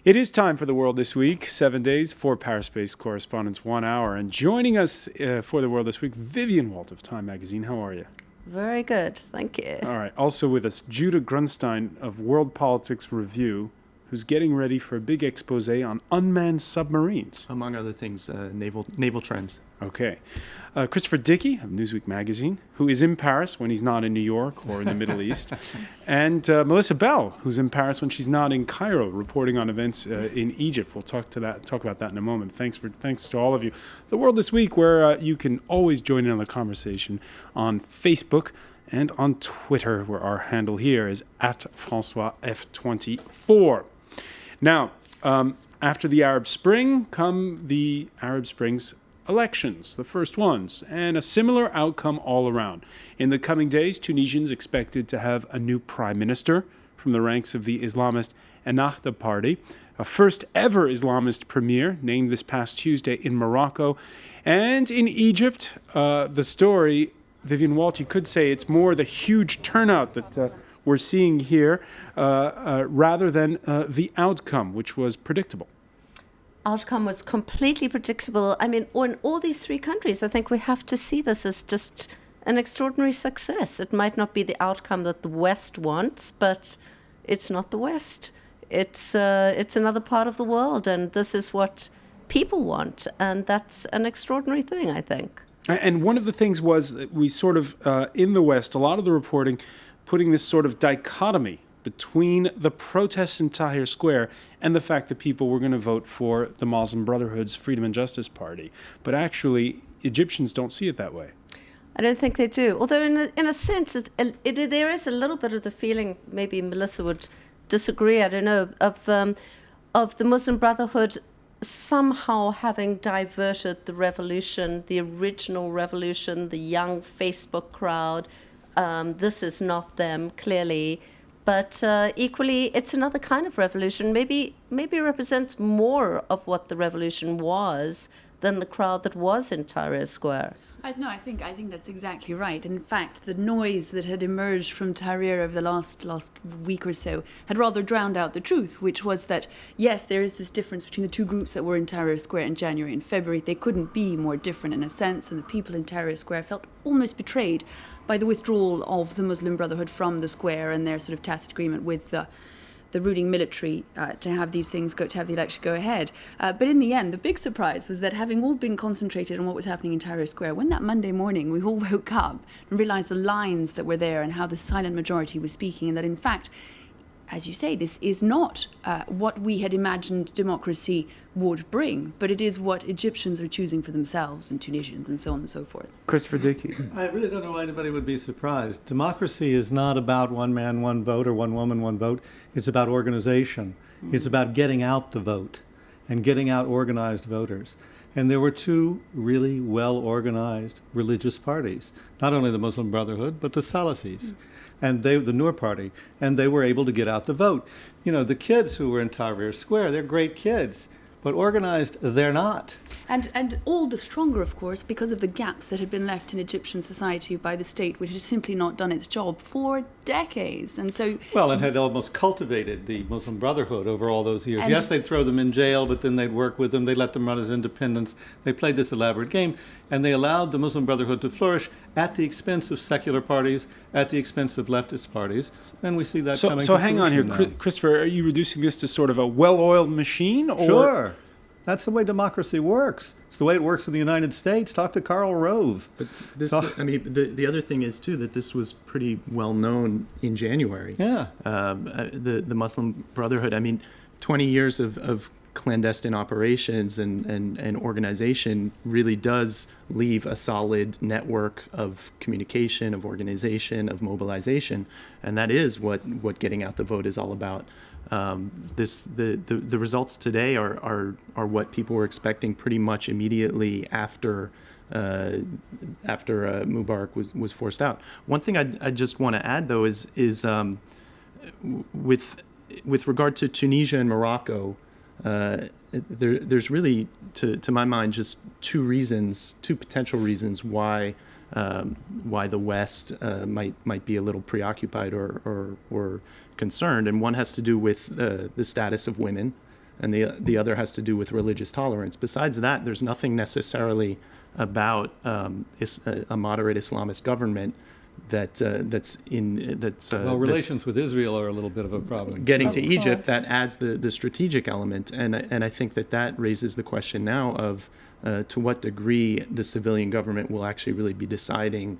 It is time for The World This Week, 7 days, 4 Paris-based correspondents, 1 hour. And joining us for The World This Week, Vivian Walt of Time Magazine. How are you? Very good, thank you. All right. Also with us, Judah Grunstein of World Politics Review, who's getting ready for a big expose on unmanned submarines. Among other things, naval trends. Okay. Christopher Dickey of Newsweek magazine, who is in Paris when he's not in New York or in the Middle East. And Melissa Bell, who's in Paris when she's not in Cairo, reporting on events in Egypt. We'll talk about that in a moment. Thanks to all of you. The World This Week, where you can always join in on the conversation on Facebook and on Twitter, where our handle here is @FrancoisF24. Now, after the Arab Spring come the Arab Spring's elections, the first ones, and a similar outcome all around. In the coming days, Tunisians expected to have a new prime minister from the ranks of the Islamist Ennahda party, a first ever Islamist premier named this past Tuesday in Morocco. And in Egypt, the story, Vivian Walt, you could say it's more the huge turnout that we're seeing here rather than the outcome, which was predictable. Outcome was completely predictable. I mean, in all these three countries, I think we have to see this as just an extraordinary success. It might not be the outcome that the West wants, but it's not the West. It's another part of the world, and this is what people want, and that's an extraordinary thing, I think. And one of the things was that we sort of, in the West, a lot of the reporting putting this sort of dichotomy between the protests in Tahrir Square and the fact that people were going to vote for the Muslim Brotherhood's Freedom and Justice Party. But actually, Egyptians don't see it that way. I don't think they do. Although in a sense, there is a little bit of the feeling, maybe Melissa would disagree, I don't know, of the Muslim Brotherhood somehow having diverted the revolution, the original revolution, the young Facebook crowd. This is not them, clearly. But equally, it's another kind of revolution. Maybe represents more of what the revolution was than the crowd that was in Tahrir Square. I think that's exactly right. In fact, the noise that had emerged from Tahrir over the last week or so had rather drowned out the truth, which was that, yes, there is this difference between the two groups that were in Tahrir Square in January and February. They couldn't be more different in a sense, and the people in Tahrir Square felt almost betrayed by the withdrawal of the Muslim Brotherhood from the square and their sort of tacit agreement with the ruling military to have these things to have the election go ahead. But in the end, the big surprise was that having all been concentrated on what was happening in Tahrir Square, when that Monday morning we all woke up and realized the lines that were there and how the silent majority was speaking, and that in fact, as you say, this is not what we had imagined democracy would bring, but it is what Egyptians are choosing for themselves and Tunisians and so on and so forth. Christopher Dickey. I really don't know why anybody would be surprised. Democracy is not about one man, one vote, or one woman, one vote. It's about organization. It's about getting out the vote and getting out organized voters. And there were two really well-organized religious parties, not only the Muslim Brotherhood, but the Salafis. And the Noor Party, and they were able to get out the vote. You know, the kids who were in Tahrir Square, they're great kids, but organized, they're not. And all the stronger, of course, because of the gaps that had been left in Egyptian society by the state, which had simply not done its job for decades. And so, well, it had almost cultivated the Muslim Brotherhood over all those years. Yes, they'd throw them in jail, but then they'd work with them. They'd let them run as independents. They played this elaborate game, and they allowed the Muslim Brotherhood to flourish at the expense of secular parties, at the expense of leftist parties. And we see that coming So to hang on here, fruition now. Christopher, are you reducing this to sort of a well-oiled machine? Or? Sure. That's the way democracy works. It's the way it works in the United States. Talk to Karl Rove. But this, the other thing is too that this was pretty well known in January. Yeah. The Muslim Brotherhood. 20 years of clandestine operations and organization really does leave a solid network of communication, of organization, of mobilization, and that is what getting out the vote is all about. The results today are what people were expecting pretty much immediately after Mubarak was forced out. One thing I just want to add though is with regard to Tunisia and Morocco, there's really to my mind just two potential reasons why the West might be a little preoccupied or concerned, and one has to do with the status of women and the other has to do with religious tolerance. Besides that, there's nothing necessarily about a moderate Islamist government relations with Israel are a little bit of a problem. Getting to Egypt, that adds the strategic element, and I think that raises the question now of to what degree the civilian government will actually really be deciding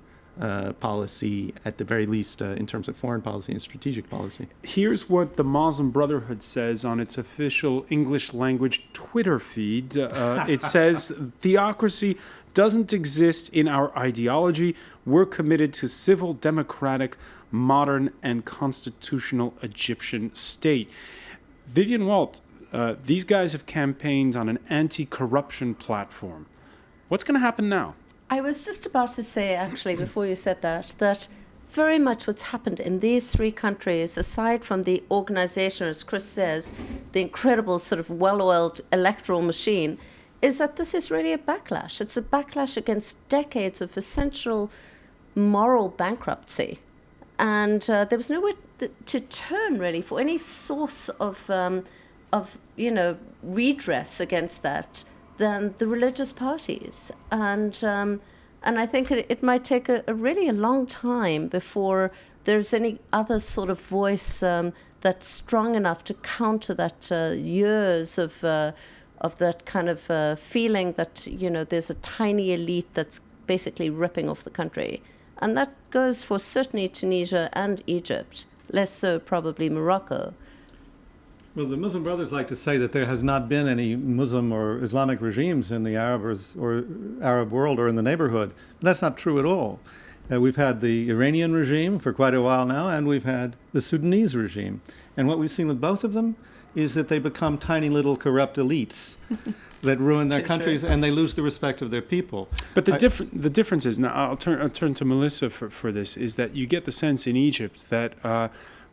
policy, at the very least, in terms of foreign policy and strategic policy. Here's what the Muslim Brotherhood says on its official English language Twitter feed. It says, "Theocracy doesn't exist in our ideology. We're committed to civil, democratic, modern, and constitutional Egyptian state." Vivian Walt, these guys have campaigned on an anti-corruption platform. What's going to happen now? I was just about to say, actually, before you said that very much what's happened in these three countries, aside from the organization, as Chris says, the incredible sort of well-oiled electoral machine, is that this is really a backlash. It's a backlash against decades of essential moral bankruptcy. And there was nowhere to turn, really, for any source of redress against that than the religious parties. And I think it might take a really long time before there's any other sort of voice that's strong enough to counter that years of that kind of feeling that, there's a tiny elite that's basically ripping off the country. And that goes for certainly Tunisia and Egypt, less so probably Morocco. Well, the Muslim Brothers like to say that there has not been any Muslim or Islamic regimes in the Arab world or in the neighborhood. But that's not true at all. We've had the Iranian regime for quite a while now, and we've had the Sudanese regime. And what we've seen with both of them is that they become tiny little corrupt elites that ruin their countries, and they lose the respect of their people. But the difference is, now I'll turn to Melissa for this, is that you get the sense in Egypt that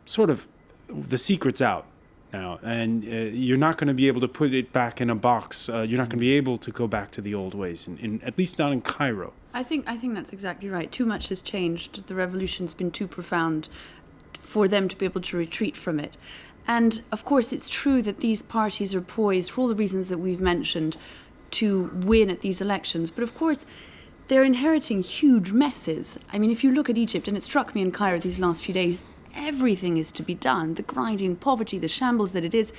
sort of the secret's out now, and you're not going to be able to put it back in a box. You're not going to be able to go back to the old ways, at least not in Cairo. I think that's exactly right. Too much has changed. The revolution's been too profound for them to be able to retreat from it. And, of course, it's true that these parties are poised, for all the reasons that we've mentioned, to win at these elections. But, of course, they're inheriting huge messes. I mean, if you look at Egypt, and it struck me in Cairo these last few days, everything is to be done. The grinding poverty, the shambles that it is.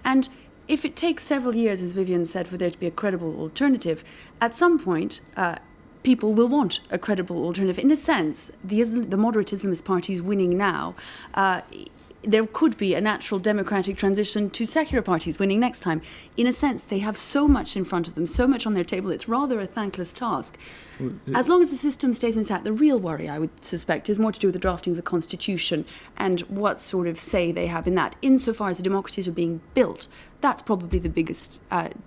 And if it takes several years, as Vivian said, for there to be a credible alternative, at some point, people will want a credible alternative. In a sense, the moderate Islamist parties winning now, there could be a natural democratic transition to secular parties winning next time. In a sense, they have so much in front of them, so much on their table, it's rather a thankless task. As long as the system stays intact, the real worry, I would suspect, is more to do with the drafting of the constitution and what sort of say they have in that. Insofar as the democracies are being built, that's probably the biggest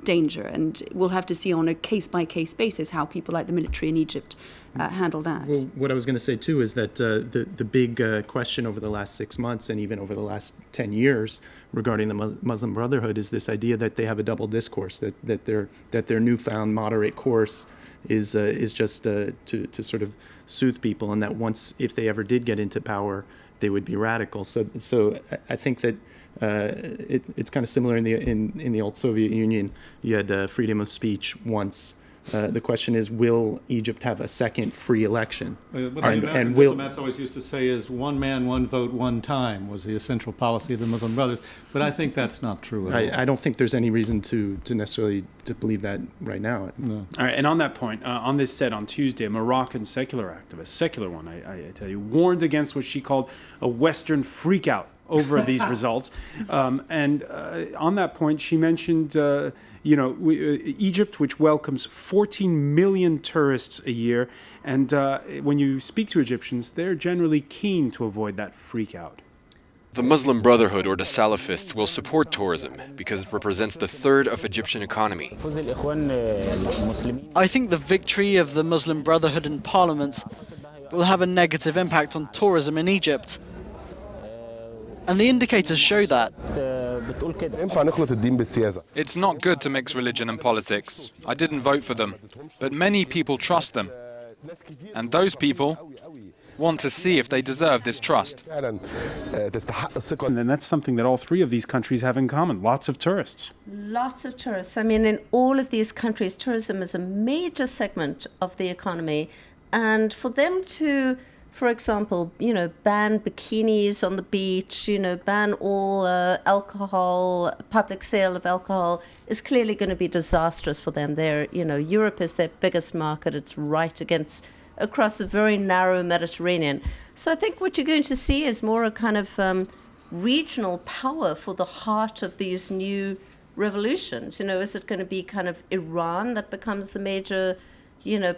danger, and we'll have to see on a case-by-case basis how people like the military in Egypt handle that. Well, what I was going to say, too, is that the big question over the last 6 months and even over the last 10 years regarding the Muslim Brotherhood is this idea that they have a double discourse, that their newfound moderate course is just to sort of soothe people, and that once, if they ever did get into power, they would be radical. So I think that it's kind of similar in the old Soviet Union. You had freedom of speech once. The question is, will Egypt have a second free election? What diplomats always used to say is, one man, one vote, one time was the essential policy of the Muslim Brothers. But I think that's not true at all. I don't think there's any reason to necessarily to believe that right now. No. All right, and on that point, on this set on Tuesday, a Moroccan secular activist, secular one, I tell you, warned against what she called a Western freakout over these results. And on that point, she mentioned, Egypt, which welcomes 14 million tourists a year. And when you speak to Egyptians, they're generally keen to avoid that freakout. The Muslim Brotherhood, or the Salafists, will support tourism because it represents the third of Egyptian economy. I think the victory of the Muslim Brotherhood in Parliament will have a negative impact on tourism in Egypt. And the indicators show that. It's not good to mix religion and politics. I didn't vote for them, but many people trust them. And those people, want to see if they deserve this trust. And then that's something that all three of these countries have in common. Lots of tourists. Lots of tourists. I mean, in all of these countries, tourism is a major segment of the economy. And for them to, for example, ban bikinis on the beach, ban all alcohol, public sale of alcohol, is clearly going to be disastrous for them. Europe is their biggest market. It's right across a very narrow Mediterranean. So I think what you're going to see is more a kind of regional power for the heart of these new revolutions. Is it going to be kind of Iran that becomes the major,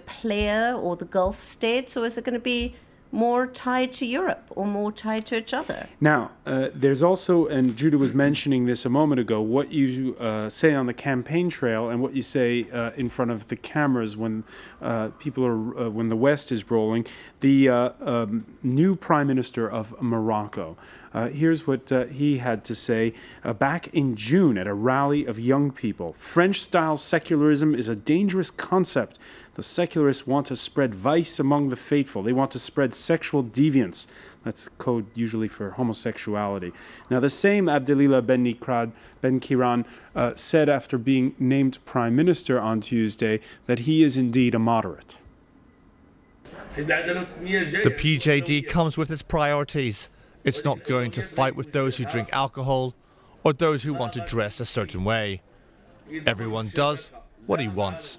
player, or the Gulf states, or is it going to be more tied to Europe or more tied to each other? Now, there's also, and Judah was mentioning this a moment ago, what you say on the campaign trail and what you say in front of the cameras when when the West is rolling. The new Prime Minister of Morocco. Here's what he had to say back in June at a rally of young people. French-style secularism is a dangerous concept. The secularists want to spread vice among the faithful. They want to spread sexual deviance. That's code usually for homosexuality. Now, the same Abdelilah Ben Kiran said after being named prime minister on Tuesday that he is indeed a moderate. The PJD comes with its priorities. It's not going to fight with those who drink alcohol or those who want to dress a certain way. Everyone does what he wants.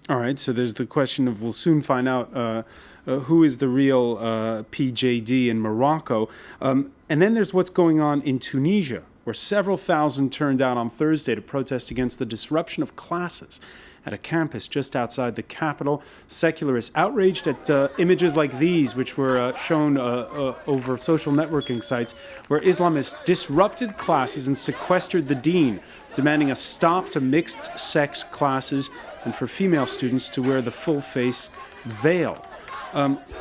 All right, so there's the question of, we'll soon find out who is the real PJD in Morocco. And then there's what's going on in Tunisia, where several thousand turned out on Thursday to protest against the disruption of classes at a campus just outside the capital. Secularists outraged at images like these, which were shown over social networking sites, where Islamists disrupted classes and sequestered the dean, demanding a stop to mixed-sex classes and for female students to wear the full-face veil.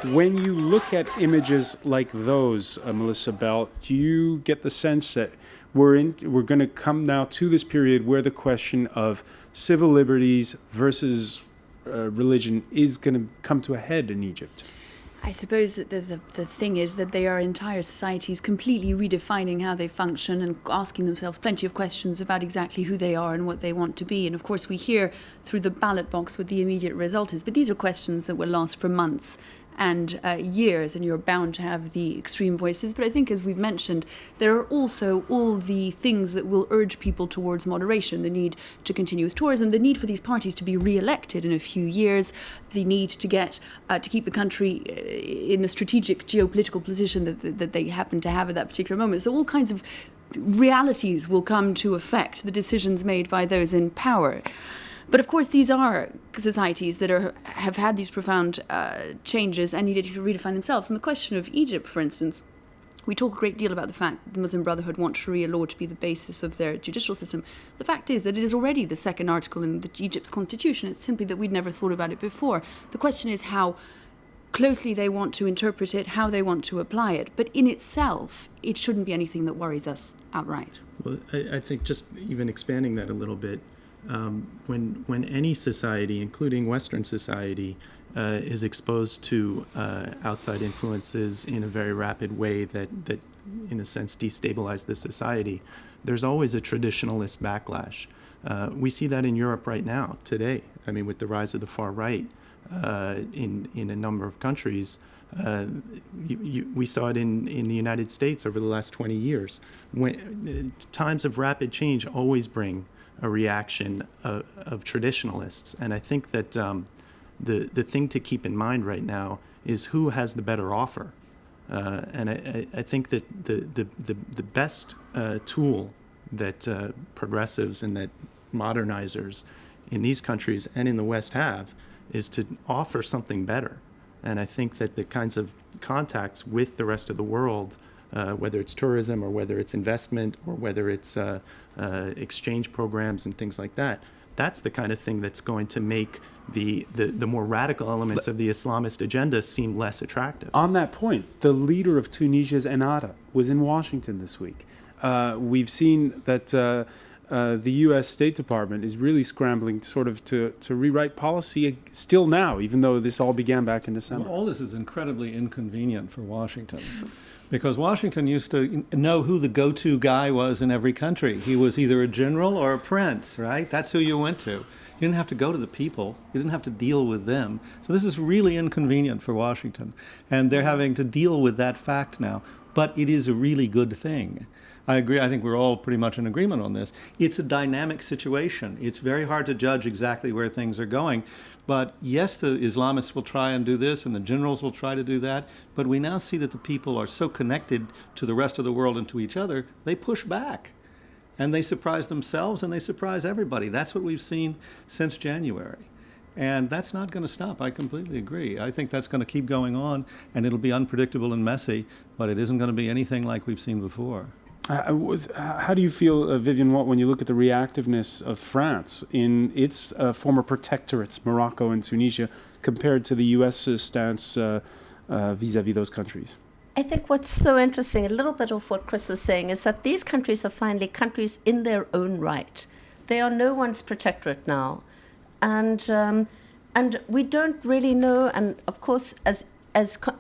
When you look at images like those, Melissa Bell, do you get the sense that we're going to come now to this period where the question of civil liberties versus religion is going to come to a head in Egypt? I suppose that the thing is that they are entire societies completely redefining how they function and asking themselves plenty of questions about exactly who they are and what they want to be. And of course we hear through the ballot box what the immediate result is. But these are questions that will last for months and years, and you're bound to have the extreme voices. But I think, as we've mentioned, there are also all the things that will urge people towards moderation: the need to continue with tourism, the need for these parties to be re-elected in a few years, the need to get to keep the country in the strategic geopolitical position that they happen to have at that particular moment. So all kinds of realities will come to affect the decisions made by those in power. But of course, these are societies that have had these profound changes and needed to redefine themselves. And the question of Egypt, for instance, we talk a great deal about the fact that the Muslim Brotherhood want Sharia law to be the basis of their judicial system. The fact is that it is already the second article in Egypt's constitution. It's simply that we'd never thought about it before. The question is how closely they want to interpret it, how they want to apply it. But in itself, it shouldn't be anything that worries us outright. Well, I think just even expanding that a little bit, when any society, including Western society, is exposed to outside influences in a very rapid way that in a sense destabilize the society, there's always a traditionalist backlash. We see that in Europe right now, today. I mean, with the rise of the far right in a number of countries. We saw it in the United States over the last 20 years. When times of rapid change always bring a reaction of traditionalists. And I think that the thing to keep in mind right now is who has the better offer. And I think that the best tool that progressives and that modernizers in these countries and in the West have is to offer something better. And I think that the kinds of contacts with the rest of the world, whether it's tourism or whether it's investment or whether it's exchange programs and things like that, that's the kind of thing that's going to make the more radical elements of the Islamist agenda seem less attractive. On that point, the leader of Tunisia's Ennahda was in Washington this week. We've seen that the U.S. State Department is really scrambling sort of to rewrite policy still now, even though this all began back in December. Well, all this is incredibly inconvenient for Washington. Because Washington used to know who the go-to guy was in every country. He was either a general or a prince, right? That's who you went to. You didn't have to go to the people. You didn't have to deal with them. So this is really inconvenient for Washington. And they're having to deal with that fact now. But it is a really good thing. I agree. I think we're all pretty much in agreement on this. It's a dynamic situation. It's very hard to judge exactly where things are going. But yes, the Islamists will try and do this, and the generals will try to do that. But we now see that the people are so connected to the rest of the world and to each other, they push back. And they surprise themselves, and they surprise everybody. That's what we've seen since January. And that's not going to stop. I completely agree. I think that's going to keep going on, and it'll be unpredictable and messy, but it isn't going to be anything like we've seen before. How do you feel, Vivian, when you look at the reactiveness of France in its former protectorates, Morocco and Tunisia, compared to the U.S.'s stance vis-à-vis those countries? I think what's so interesting, a little bit of what Chris was saying, is that these countries are finally countries in their own right. They are no one's protectorate now. And we don't really know, and of course, as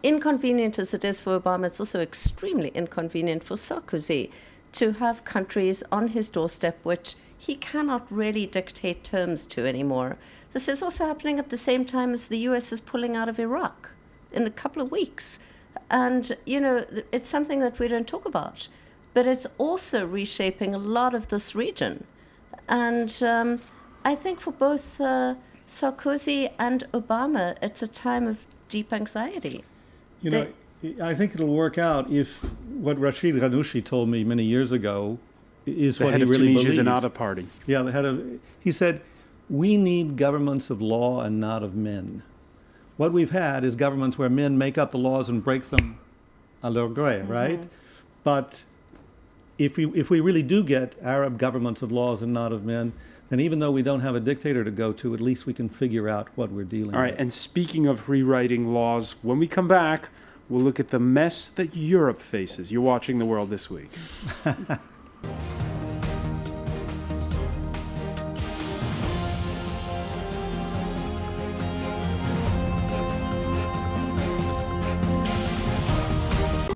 inconvenient as it is for Obama, it's also extremely inconvenient for Sarkozy to have countries on his doorstep which he cannot really dictate terms to anymore. This is also happening at the same time as the US is pulling out of Iraq in a couple of weeks. And, it's something that we don't talk about, but it's also reshaping a lot of this region. And I think for both Sarkozy and Obama, it's a time of deep anxiety. I think it'll work out if what Rashid Ghannouchi told me many years ago is what he really believes. The head of Tunisia's Ennahda party. Yeah, he said, we need governments of law and not of men. What we've had is governments where men make up the laws and break them à leur gré, right? But if we really do get Arab governments of laws and not of men, then even though we don't have a dictator to go to, at least we can figure out what we're dealing with. All right, and speaking of rewriting laws, when we come back, we'll look at the mess that Europe faces. You're watching The World This Week.